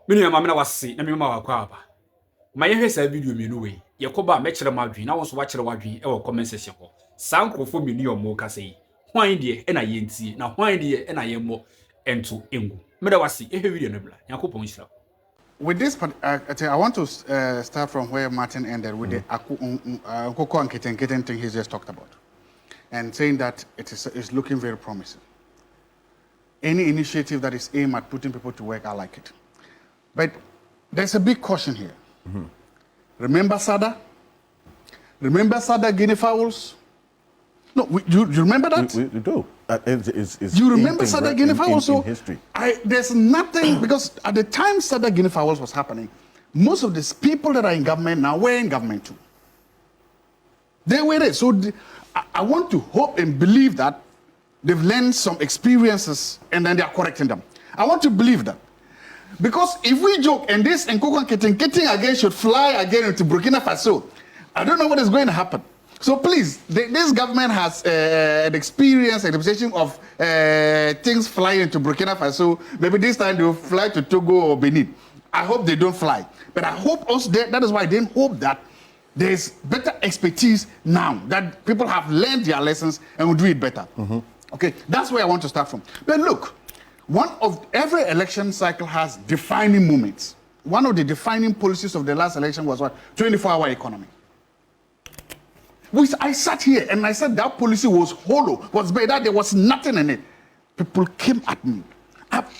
Many a mamma was see, and Mamma Quaba. My hair video me no way. Yakoba metched my dream. I was watching what we our comment session. Sound for me near more say. Why dear, and I ain't see. Now, why dear, and I am more and to Ingo. Medawasi, a heavy enabler. Yakopon. With this, I want to start from where Martin ended with the Koko and Kitten thing he just talked about, and saying that it's looking very promising. Any initiative that is aimed at putting people to work, I like it. But there's a big caution here. Remember SADA? Remember SADA guinea fowls? No, you remember that? We do. You remember SADA guinea fowls? In history. There's nothing, because at the time SADA guinea fowls was happening, most of these people that are in government now were in government too. They were there. So I want to hope and believe that they've learned some experiences and then they are correcting them. I want to believe that. Because if we joke and this and Nkoko and Kitten again should fly again into Burkina Faso, I don't know what is going to happen. So please, this government has an experience, a reputation of things flying into Burkina Faso. Maybe this time they will fly to Togo or Benin. I hope they don't fly. But I hope also that is why I didn't hope that there's better expertise now, that people have learned their lessons and will do it better. Okay, that's where I want to start from. But look, every election cycle has defining moments. One of the defining policies of the last election was what? 24-hour economy. I sat here and I said that policy was hollow, was bad, that there was nothing in it. People came at me. Up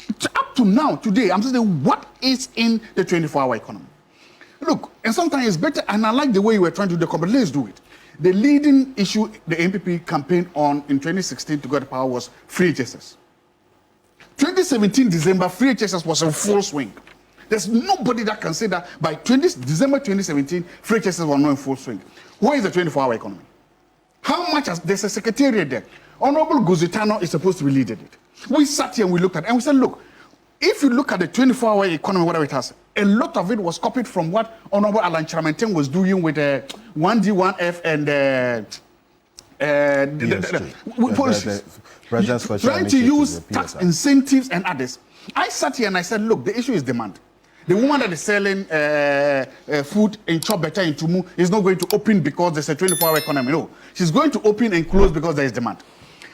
to now, today, I'm saying, what is in the 24-hour economy? Look, and sometimes it's better, and I like the way you were trying to do the but let's do it. The leading issue the MPP campaigned on in 2016 to get the power was free EXP0SES. 2017 December, free EXP0SES was in full swing. There's nobody that can say that by December 2017, free EXP0SES was not in full swing. Where is the 24-hour economy? How much there's a secretariat there? Honorable Gov'T is supposed to be leading it. We sat here and we looked at it and we said, look, if you look at the 24-hour economy, whatever it has, a lot of it was copied from what Honorable Alan Charmenten was doing with 1D1F and trying to use tax incentives and others. I sat here and I said, look, the issue is demand. The woman that is selling food in Chop Better in Tumu is not going to open because there's a 24-hour economy. No, she's going to open and close because there is demand.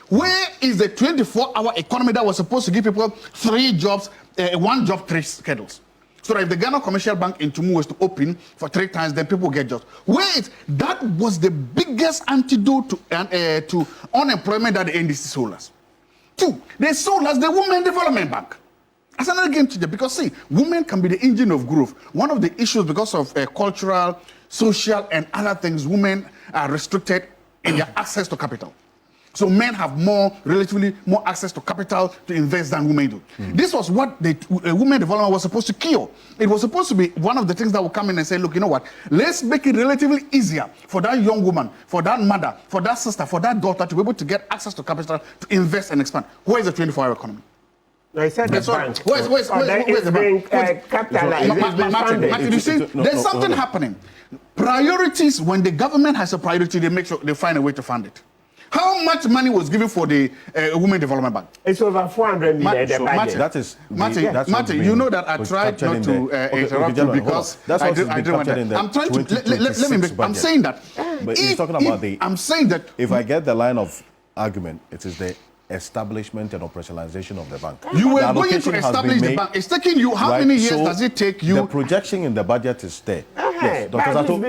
Where is the 24-hour economy that was supposed to give people 3 jobs, 1 job, 3 schedules? So that if the Ghana Commercial Bank in Tumu was to open for 3 times, then people get jobs. Wait, that was the biggest antidote to unemployment that the NDC sold us. 2, they sold us the Women Development Bank. As another game changer, because see, women can be the engine of growth. One of the issues because of cultural, social, and other things, women are restricted in their access to capital. So men have relatively more access to capital to invest than women do. This was what the women development was supposed to cure. It was supposed to be one of the things that will come in and say, look, you know what? Let's make it relatively easier for that young woman, for that mother, for that sister, for that daughter to be able to get access to capital to invest and expand. Where is the 24-hour economy? I said the bank. Where's the bank? Martin, you see, there's something happening. Priorities, when the government has a priority, they make sure they find a way to fund it. How much money was given for the Women Development Bank? It's over 400 million. So Martin, you know that I tried not to interrupt you because I didn't want that. I'm trying to let me make. I'm saying that. But he's talking about I'm saying that. If I get the line of argument, it is the establishment and operationalization of the bank. You were going to establish the bank. It's taking you, how many years does it take you? The projection in the budget is there. Yes, Dr. Zaato,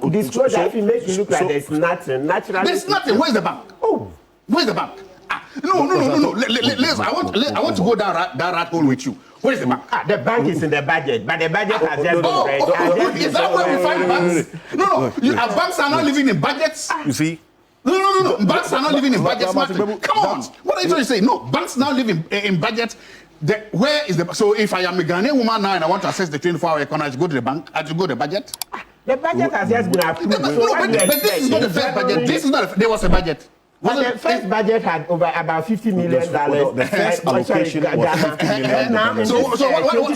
please. Disclosure, if it makes you look like there's nothing. There's nothing. Where's the bank? Oh. Where's the bank? No. I want to go down that rat hole with you. Where's the bank? The bank is in the budget, but the budget has just been is that where we find banks? No. Banks are not living in budgets. You see? No. Banks are not living in budgets. Come on. What are you trying to say? No, banks now live in budgets. Where is the so if I am a Ghanaian woman now and I want to access the 24-hour economy, I have to go to the bank, I have to go to the budget. The budget has just been approved. But this is not the first budget. This is not. There was a budget. But the first budget had over about $50 million. The first allocation was $50 million.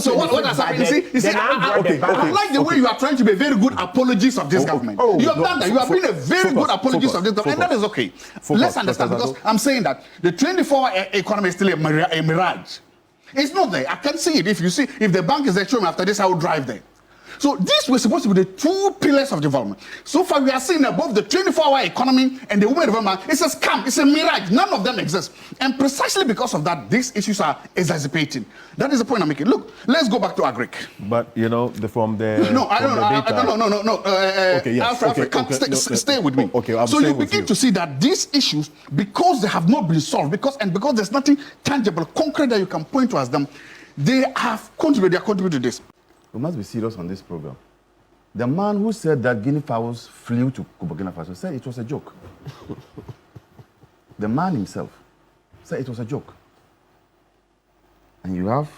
So what has happened? You see, I like the way you are trying to be very good apologists of this government. You have done that. You have been a very good apologist of this government, and that is okay. Let's understand, because I'm saying that the 24-hour economy is still a mirage. It's not there. I can see it. If you see, if the bank is there, show me after this, I will drive there. So these were supposed to be the two pillars of development. So far, we are seeing above the 24-hour economy and the women development. It's a scam. It's a mirage. None of them exist. And precisely because of that, these issues are exacerbating. That is the point I'm making. Look, let's go back to agric. But you know, from the no. Okay, yes. Alfred, stay with me. Okay, so you begin to see that these issues, because they have not been solved, because there's nothing tangible, concrete that you can point to as them, they have contributed. They are contributing to this. We must be serious on this program. The man who said that guinea fowls flew to Burkina Faso said it was a joke. The man himself said it was a joke. And you have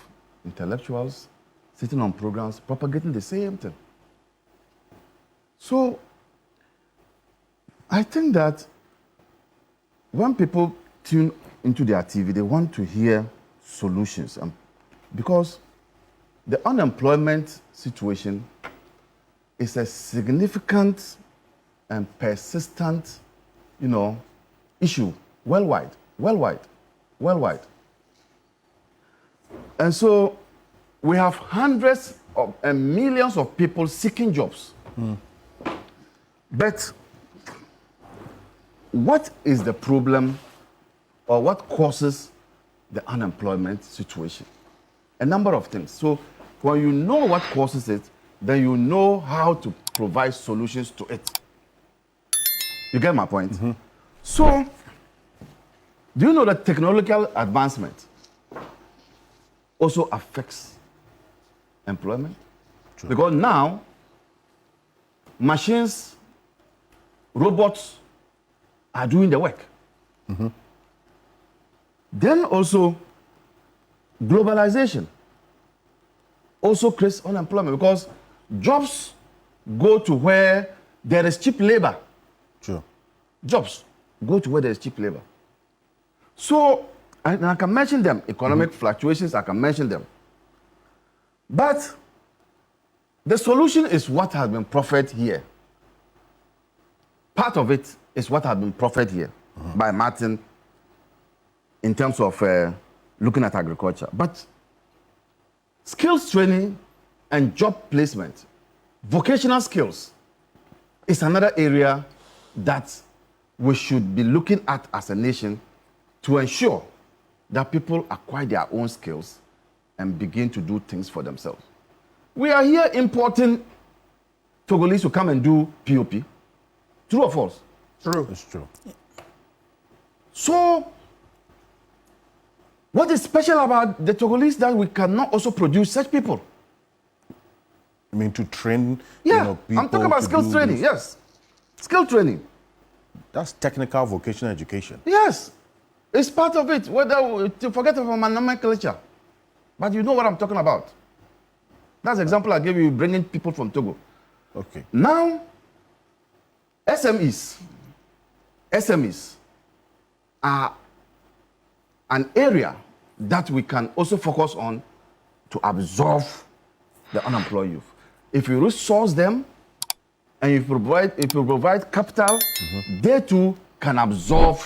intellectuals sitting on programs propagating the same thing. So, I think that when people tune into their TV, they want to hear solutions. Because the unemployment situation is a significant and persistent, issue worldwide. And so we have hundreds and millions of people seeking jobs. But what is the problem, or what causes the unemployment situation? A number of things. So when you know what causes it, then you know how to provide solutions to it. You get my point? Mm-hmm. So, do you know that technological advancement also affects employment? True. Because now, machines, robots are doing the work. Mm-hmm. Then also, globalization also creates unemployment because jobs go to where there is cheap labor. True. Jobs go to where there is cheap labor. So, and I can mention them, economic fluctuations, I can mention them. But the solution is what has been proffered here. Part of it is what has been proffered here by Martin in terms of looking at agriculture. But skills training and job placement, vocational skills, is another area that we should be looking at as a nation to ensure that people acquire their own skills and begin to do things for themselves. We are here importing Togolese to come and do POP. True or false? True. It's true. So, what is special about the Togolese that we cannot also produce such people? I mean, to train, people. I'm talking about skills training, yes. Skill training. That's technical vocational education. Yes. It's part of it, whether to forget about my nomenclature. But you know what I'm talking about. That's the example I gave you, bringing people from Togo. Okay. Now, SMEs are an area that we can also focus on to absorb the unemployed youth. If you resource them and if you provide capital, they too can absorb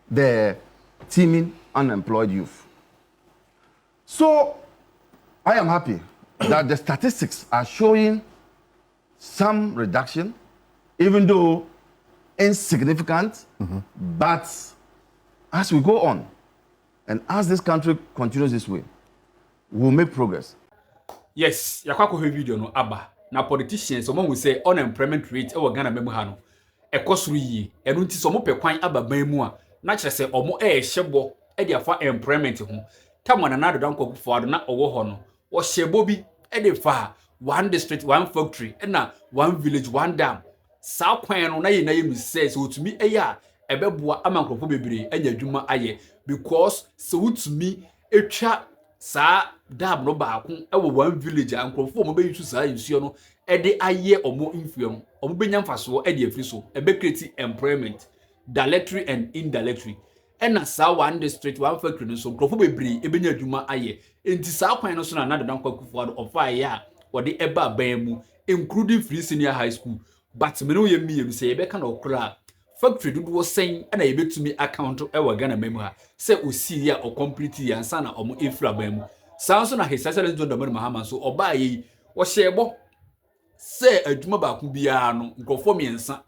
the teeming unemployed youth. So I am happy that the statistics are showing some reduction, even though insignificant, but as we go on, and as this country continues this way, we'll make progress. Yes, yakwako video no aba. Na politicians someone will say unemployment rate e Ghana memu ha no. Ekosuru yi. Enu nti so mo pe kwan aba ban mu a na kire se omo hyebo e de afa employment ho. Tamwana na do danko fo na owo ho no. Wo hyebo bi e de fa one district, one factory, na one village, one dam. Sa kwan no na ye mu says otumi e ya ebeboa amankrofo bebre anya dwuma aye because so utumi etwa sa dam no baako e wo one village ankrofo mo be yusu sa yusu no e de aye omo infuo no omo benya mfaso e de afri so e be create employment directly and indirectly na sa one district one factory no so ankrofo bebre e benya dwuma aye enti sa kwan no so na nado dan kwakufo do ofa aye a wo de eba ban mu including free senior high school but me no ye miye say e be kan okra factory do wo sen na ye betumi account e wa Ghana memu ha say osi ya o complete ya nsa na omo efra ban mu Sounds na his excellence John Dramani Mahama so oba yi wo hyebo se adwuma ba ku bia no nkofo miensa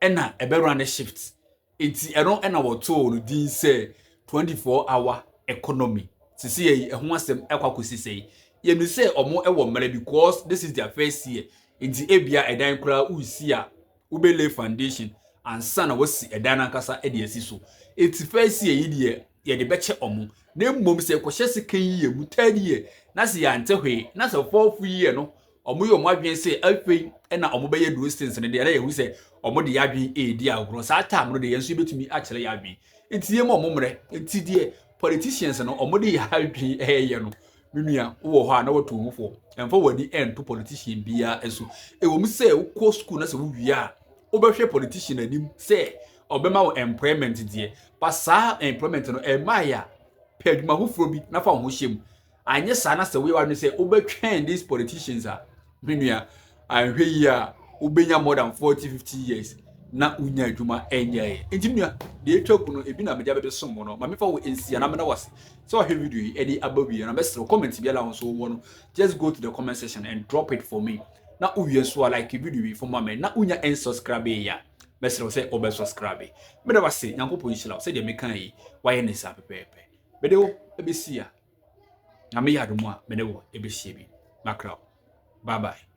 ena ebero na shift enti eno ena wo to no din se 24-hour economy sisi yi ehun asem ekwakosi sei ye mi say omo ewo mara because this is their first year enti ebia edan kura usi a ubele foundation and sana wasi edan ankasa e de asi so enti first year yi de ye de beche omo na mmom se kwhye sekan yi mu tadi na se ya ntehwe na se fourth year no omo yo mo adwen se afei na omo beye do stance ne de na ye hu se omo de yadwen e di agro sa time no de yenso betumi a kire yadwen enti ye mo omo mre enti de politicians no omo de yadwen ye no menua wo ho a na wato hufo emfa wani ento politician bia eso wo mu se wo school na se wo wi a wo behwe politician anim se obema wo employment die pasa employment no e maya peduma hufro bi na fa ho hyem anye sa na se we wa no se wo betwen these politicians a menua anhwe yi a wo benya more than 40-50 years na unya adwuma enye enti menua de etwaku no ebi na media bebe som no ma mefa wo ensia na me na wase so he video yi edi abawi na mesro comment bia la won so wo no just go to the comment section and drop it for me na uwie so like video yi for me na unya unsubscribe ya mesro say obe subscribe me da wase nyankopon hira say de me kan yi waye ne sa pepepe be de wo ebesia na me yadom a me de wo ebesie bi makra bye bye.